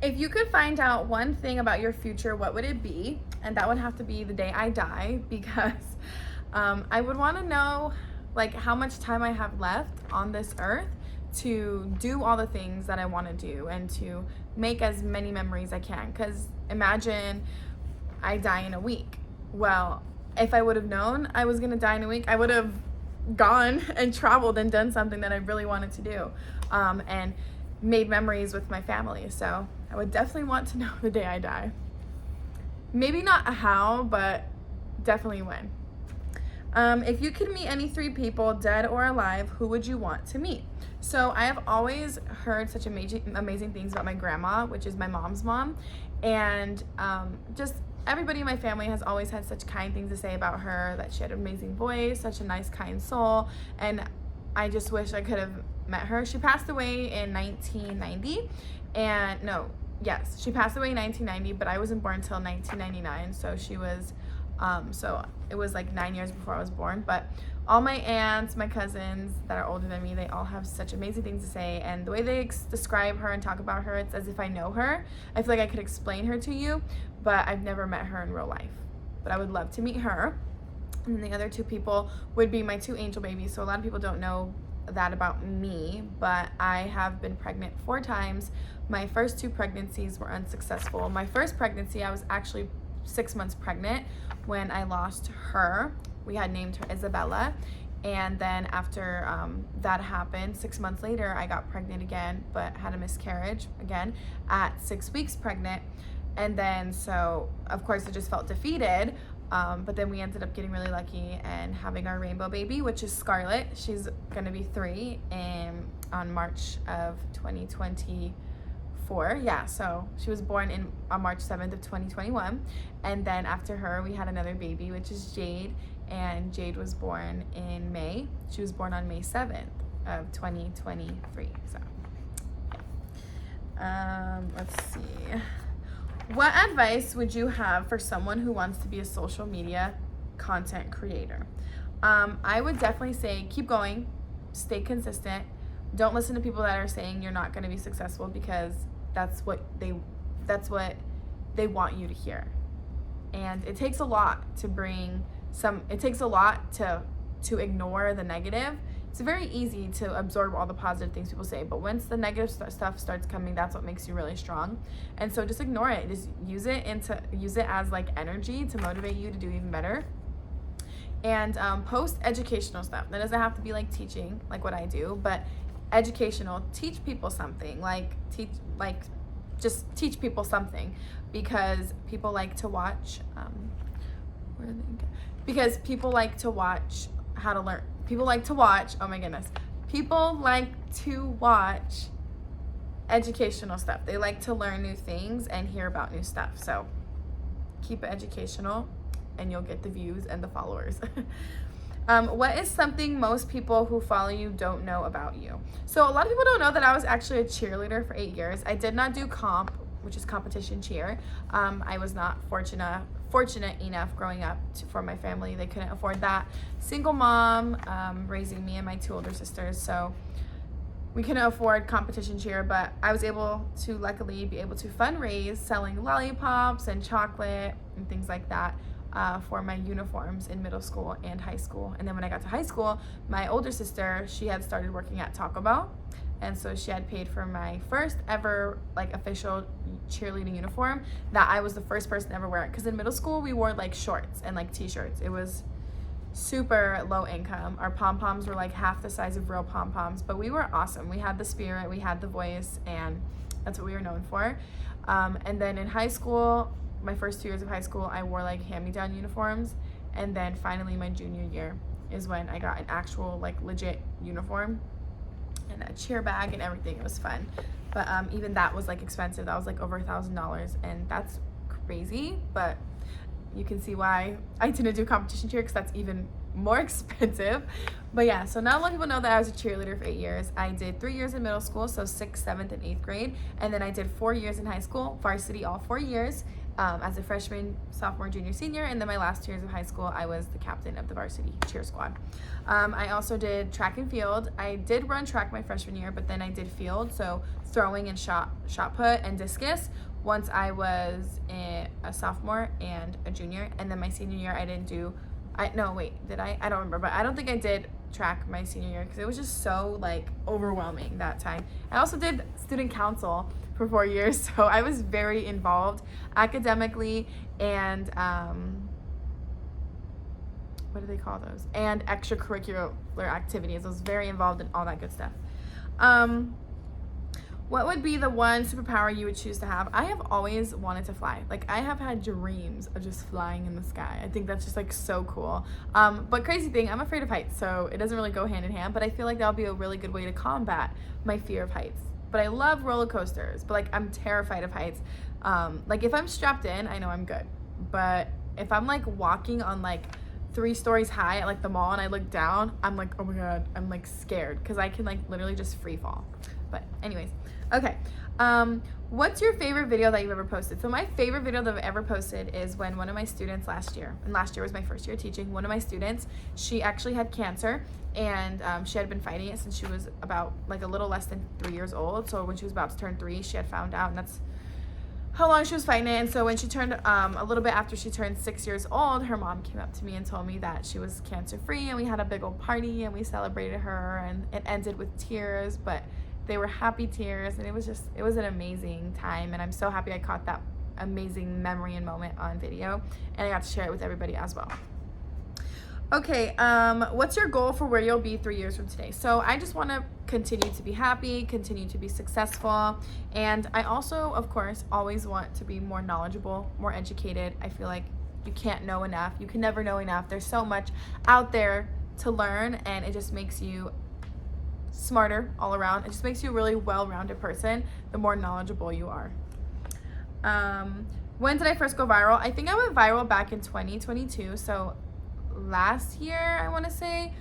If you could find out one thing about your future, what would it be? And that would have to be the day I die, because I would want to know like how much time I have left on this earth to do all the things that I want to do and to make as many memories I can. Because imagine I die in a week. Well, if I would have known I was going to die in a week, I would have gone and traveled and done something that I really wanted to do, and made memories with my family. So I would definitely want to know the day I die. Maybe not how, but definitely when. If you could meet any 3 people, dead or alive, who would you want to meet? So I have always heard such amazing things about my grandma, which is my mom's mom, and just everybody in my family has always had such kind things to say about her, that she had an amazing voice, such a nice, kind soul, and I just wish I could have met her. She passed away in 1990, and she passed away in 1990, but I wasn't born until 1999, so she was, so it was like 9 years before I was born. But all my aunts, my cousins that are older than me, they all have such amazing things to say, and the way they describe her and talk about her, it's as if I know her. I feel like I could explain her to you, but I've never met her in real life. But I would love to meet her. And then the other 2 people would be my 2 angel babies. So a lot of people don't know that about me, but I have been pregnant 4 times. My first 2 pregnancies were unsuccessful. My first pregnancy, I was actually 6 months pregnant when I lost her. We had named her Isabella, and then after that happened, 6 months later, I got pregnant again, but had a miscarriage again at 6 weeks pregnant. And then, so of course I just felt defeated, but then we ended up getting really lucky and having our rainbow baby, which is Scarlett. She's gonna be 3 on March of 2024. Yeah, so she was born on March 7th of 2021. And then after her, we had another baby, which is Jade, and Jade was born in May. She was born on May 7th of 2023. So let's see. What advice would you have for someone who wants to be a social media content creator? I would definitely say keep going, stay consistent. Don't listen to people that are saying you're not going to be successful, because that's what they want you to hear. And it takes a lot to ignore the negative. It's very easy to absorb all the positive things people say, but once the negative stuff starts coming, that's what makes you really strong. And so just ignore it. Just use it as like energy to motivate you to do even better. And post educational stuff. That doesn't have to be like teaching, like what I do, but educational. Teach people something. Just teach people something, because people like to watch. Because people like to watch how to learn. People like to watch, people like to watch educational stuff. They like to learn new things and hear about new stuff. So keep it educational and you'll get the views and the followers. What is something most people who follow you don't know about you? So a lot of people don't know that I was actually a cheerleader for 8 years. I did not do comp, which is competition cheer. I was not fortunate enough growing up for my family. They couldn't afford that. Single mom, raising me and my 2 older sisters, so we couldn't afford competition cheer, but I was able to luckily be able to fundraise selling lollipops and chocolate and things like that for my uniforms in middle school and high school. And then when I got to high school, my older sister, she had started working at Taco Bell, and so she had paid for my first ever like official cheerleading uniform that I was the first person to ever wear it. Because in middle school we wore like shorts and like t-shirts. It was super low income. Our pom-poms were like half the size of real pom-poms, but we were awesome. We had the spirit, we had the voice, and that's what we were known for. And then in high school, my first 2 years of high school, I wore like hand-me-down uniforms, and then finally my junior year is when I got an actual like legit uniform and a cheer bag and everything. It was fun, but even that was like expensive. That was like over $1,000, and that's crazy. But you can see why I didn't do competition cheer, because that's even more expensive. But yeah, so not a lot of people know that I was a cheerleader for 8 years. I did 3 years in middle school, so 6th, 7th, and 8th grade, and then I did 4 years in high school, varsity all 4 years, as a freshman, sophomore, junior, senior, and then my last 2 years of high school, I was the captain of the varsity cheer squad. I also did track and field. I did run track my freshman year, but then I did field, so throwing and shot put and discus once I was a sophomore and a junior. And then my senior year, I didn't do, did I? I don't remember, but I don't think I did track my senior year because it was just so like overwhelming that time. I also did student council for 4 years, so I was very involved academically and what do they call those? And extracurricular activities. I was very involved in all that good stuff. What would be the one superpower you would choose to have? I have always wanted to fly. Like, I have had dreams of just flying in the sky. I think that's just like so cool. But crazy thing, I'm afraid of heights, so it doesn't really go hand in hand, but I feel like that'll be a really good way to combat my fear of heights. But I love roller coasters, but like I'm terrified of heights. Like if I'm strapped in, I know I'm good. But if I'm like walking on like 3 stories high at like the mall and I look down, I'm like, oh my God, I'm like scared because I can like literally just free fall. But anyways, okay. What's your favorite video that you've ever posted? So my favorite video that I've ever posted is when one of my students last year, and last year was my first year teaching, one of my students, she actually had cancer, and she had been fighting it since she was about like a little less than 3 years old. So when she was about to turn 3, she had found out, and that's how long she was fighting it. And so when she turned a little bit after she turned 6 years old, her mom came up to me and told me that she was cancer free, and we had a big old party and we celebrated her, and it ended with tears, but they were happy tears, and it was an amazing time, and I'm so happy I caught that amazing memory and moment on video, and I got to share it with everybody as well. Okay, what's your goal for where you'll be 3 years from today? So I just want to continue to be happy, continue to be successful, and I also, of course, always want to be more knowledgeable, more educated. I feel like you can't know enough. You can never know enough. There's so much out there to learn, and it just makes you smarter all around. It just makes you a really well-rounded person the more knowledgeable you are. When did I first go viral? I think I went viral back in 2022, so last year I want to say,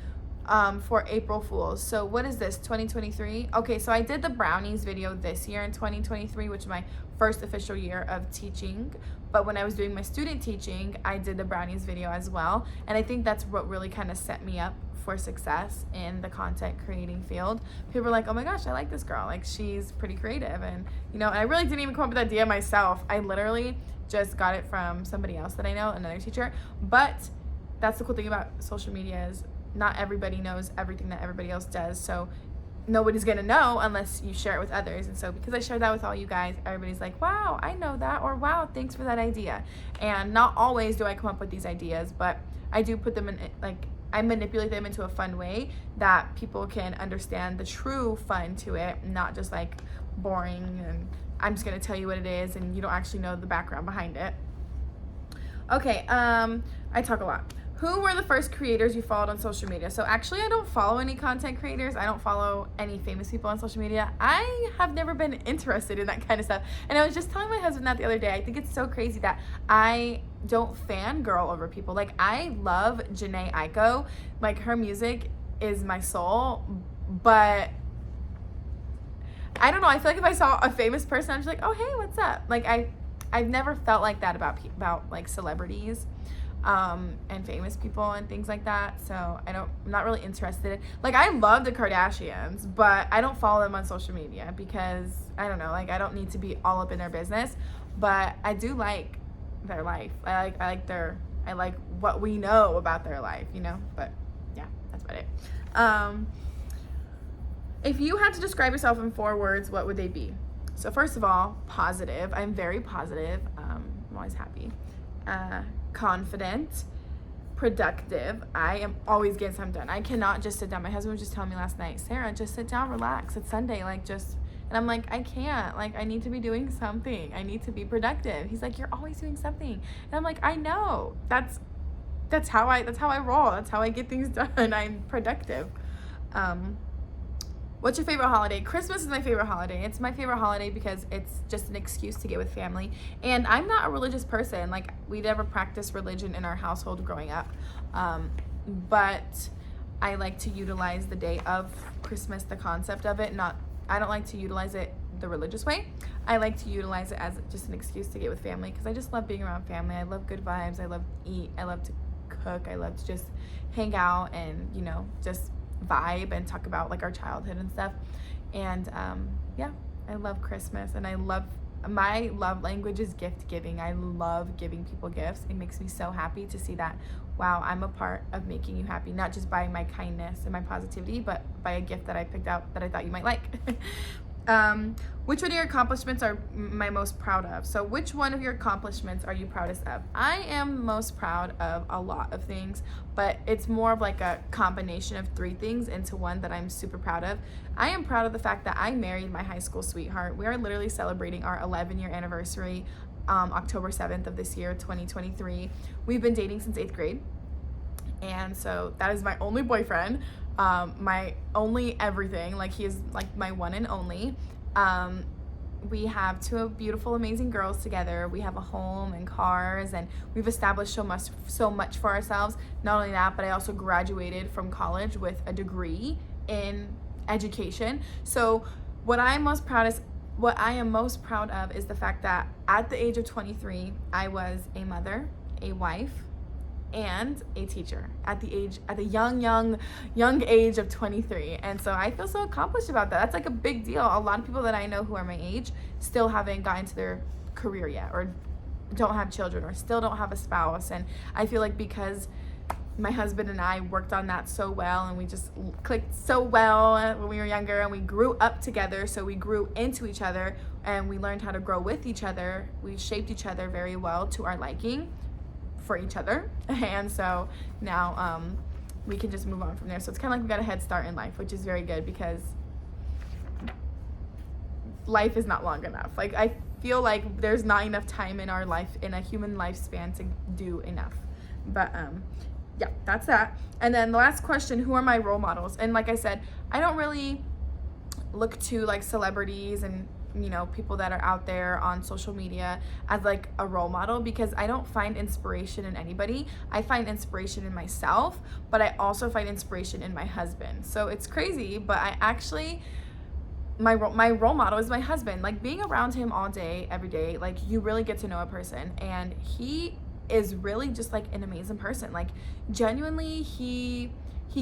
for April Fools. So what is this, 2023? Okay, so I did the brownies video this year in 2023, which is my first official year of teaching, but when I was doing my student teaching, I did the brownies video as well, and I think that's what really kind of set me up for success in the content creating field. People were like, oh my gosh, I like this girl, like she's pretty creative. And you know, I really didn't even come up with that idea myself. I literally just got it from somebody else that I know, another teacher. But that's the cool thing about social media is not everybody knows everything that everybody else does, so nobody's gonna know unless you share it with others. And so because I shared that with all you guys, everybody's like, wow, I know that, or wow, thanks for that idea. And not always do I come up with these ideas, but I do put them in, like, I manipulate them into a fun way that people can understand the true fun to it, not just like boring and I'm just gonna tell you what it is and you don't actually know the background behind it. Okay, I talk a lot. Who were the first creators you followed on social media? So actually I don't follow any content creators. I don't follow any famous people on social media. I have never been interested in that kind of stuff. And I was just telling my husband that the other day. I think it's so crazy that I don't fangirl over people. Like, I love Janae Aiko. Like, her music is my soul, but I don't know. I feel like if I saw a famous person, I'm just like, oh, hey, what's up? Like, I've never felt like that about like celebrities. And famous people and things like that. So I'm not really interested. Like, I love the Kardashians, but I don't follow them on social media because I don't know, like, I don't need to be all up in their business, but I do like their life. I like what we know about their life, you know, but yeah, that's about it. If you had to describe yourself in 4 words, what would they be? So first of all, positive. I'm very positive. I'm always happy. Confident, productive. I am always getting something done. I cannot just sit down. My husband was just telling me last night, Sarah, just sit down, relax. It's Sunday, like, just, and I'm like, I can't. Like, I need to be doing something. I need to be productive. He's like, you're always doing something. And I'm like, I know. That's how I roll. That's how I get things done. I'm productive. What's your favorite holiday? Christmas is my favorite holiday. It's my favorite holiday because it's just an excuse to get with family. And I'm not a religious person. Like, we never practiced religion in our household growing up. But I like to utilize the day of Christmas, the concept of it, not I don't like to utilize it the religious way. I like to utilize it as just an excuse to get with family, because I just love being around family. I love good vibes. I love to eat. I love to cook. I love to just hang out and, you know, just vibe and talk about like our childhood and stuff. And yeah, I love Christmas, and my love language is gift giving. I love giving people gifts. It makes me so happy to see that, wow, I'm a part of making you happy, not just by my kindness and my positivity, but by a gift that I picked out that I thought you might like. Which one of your accomplishments are my most proud of? So which one of your accomplishments are you proudest of? I am most proud of a lot of things, but it's more of like a combination of 3 things into one that I'm super proud of. I am proud of the fact that I married my high school sweetheart. We are literally celebrating our 11-year anniversary October 7th of this year, 2023. We've been dating since 8th grade. And so that is my only boyfriend, my only everything. Like, he is like my one and only. We have 2 beautiful, amazing girls together. We have a home and cars, and we've established so much for ourselves. Not only that, but I also graduated from college with a degree in education. So what I am most proud of is the fact that at the age of 23, I was a mother, a wife, and a teacher at the young age of 23. And so I feel so accomplished about that. That's like a big deal. A lot of people that I know who are my age still haven't gotten to their career yet, or don't have children, or still don't have a spouse. And I feel like because my husband and I worked on that so well, and we just clicked so well when we were younger, and we grew up together, so we grew into each other, and we learned how to grow with each other. We shaped each other very well to our liking for each other, and so now we can just move on from there. So it's kind of like we got a head start in life, which is very good, because life is not long enough. Like, I feel like there's not enough time in our life, in a human lifespan, to do enough. But yeah, that's that. And then the last question, who are my role models? And like I said, I don't really look to like celebrities and, you know, people that are out there on social media as like a role model, because I don't find inspiration in anybody. I find inspiration in myself, but I also find inspiration in my husband. So it's crazy, but I actually, my role model is my husband. Like, being around him all day, every day, like, you really get to know a person, and he is really just like an amazing person. Like, genuinely, he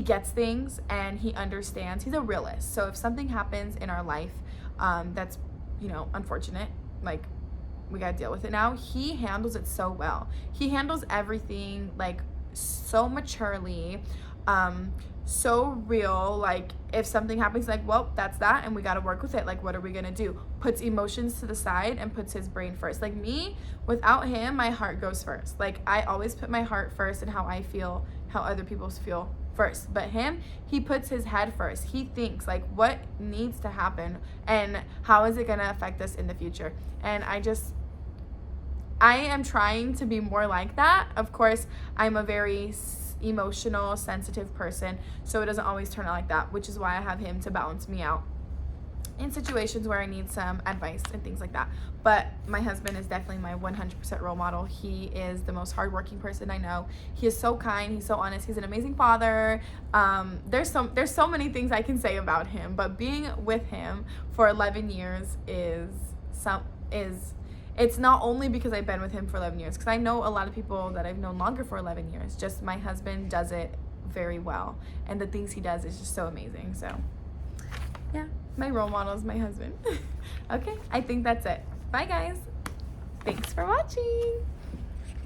gets things and he understands. He's a realist. So if something happens in our life that's, you know, unfortunate, like, we gotta deal with it now, he handles it so well. He handles everything like so maturely, so real. Like, if something happens, like, well, that's that, and we got to work with it. Like, what are we gonna do? Puts emotions to the side and puts his brain first. Like me, without him, my heart goes first. Like, I always put my heart first and how I feel, how other people feel first. But him, he puts his head first. He thinks like, what needs to happen and how is it gonna affect us in the future? And I am trying to be more like that. Of course, I'm a very emotional, sensitive person, so it doesn't always turn out like that, which is why I have him to balance me out in situations where I need some advice and things like that. But my husband is definitely my 100% role model. He is the most hardworking person I know. He is so kind, he's so honest, he's an amazing father. There's so many things I can say about him, but being with him for 11 years it's not only because I've been with him for 11 years, because I know a lot of people that I've known longer for 11 years. Just my husband does it very well, and the things he does is just so amazing. So yeah, my role model is my husband. Okay, I think that's it. Bye guys. Thanks for watching.